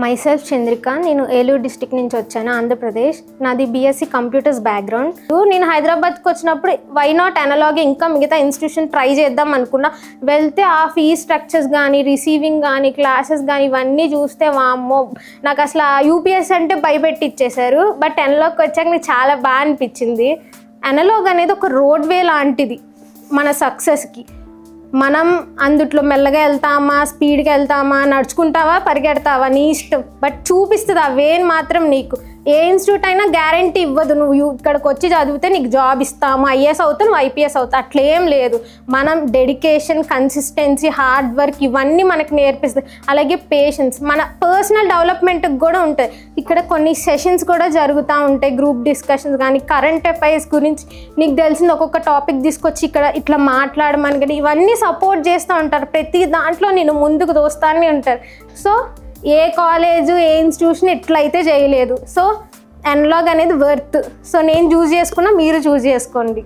Myself Chandrika. నేను Eluru district నుంచి వచ్చాను, ఆంధ్రప్రదేశ్. నాది బీఎస్సీ కంప్యూటర్స్ బ్యాక్గ్రౌండ్. నేను హైదరాబాద్కి వచ్చినప్పుడు వై నాట్ అనలాగే ఇంకా మిగతా ఇన్స్టిట్యూషన్ ట్రై చేద్దాం అనుకున్నా. వెళ్తే ఆ ఫీ స్ట్రక్చర్స్ కానీ, రిసీవింగ్ కానీ, క్లాసెస్ కానీ ఇవన్నీ చూస్తే వామ్మో, నాకు అసలు యూపీఎస్ అంటే భయపెట్టి ఇచ్చేశారు. బట్ అనలాగ్కి వచ్చాక నాకు చాలా బాగా అనిపించింది. అనలాగ్ అనేది ఒక రోడ్వే లాంటిది మన సక్సెస్కి. మనం అందుట్లో మెల్లగా వెళ్తామా, స్పీడ్గా వెళ్తామా, నడుచుకుంటావా, పరిగెడతావా, నీ ఇష్టం. బట్ చూపిస్తుంది ఆ వేని మాత్రం నీకు. ఏ ఇన్స్టిట్యూట్ అయినా గ్యారంటీ ఇవ్వదు, నువ్వు ఇక్కడికి వచ్చి చదివితే నీకు జాబ్ ఇస్తాము, ఐఏఎస్ అవుతావు, నువ్వు ఐపీఎస్ అవుతావు, అట్లేం లేదు. మనం డెడికేషన్, కన్సిస్టెన్సీ, హార్డ్ వర్క్ ఇవన్నీ మనకు నేర్పిస్తుంది. అలాగే పేషెన్స్, మన పర్సనల్ డెవలప్మెంట్కి కూడా ఉంటుంది. ఇక్కడ కొన్ని సెషన్స్ కూడా జరుగుతూ ఉంటాయి, గ్రూప్ డిస్కషన్స్ కానీ, కరెంట్ అఫైర్స్ గురించి నీకు తెలిసింది ఒక్కొక్క టాపిక్ తీసుకొచ్చి ఇక్కడ ఇట్లా మాట్లాడమని కానీ ఇవన్నీ సపోర్ట్ చేస్తూ ఉంటారు. ప్రతి దాంట్లో నేను ముందుకు దోస్తానే ఉంటారు. సో ఏ కాలేజు, ఏ ఇన్స్టిట్యూషన్ ఇట్లయితే చేయలేదు. సో అనలాగ్ అనేది వర్త్. సో నేను చూస్ చేసుకున్నా, మీరు చూస్ చేసుకోండి.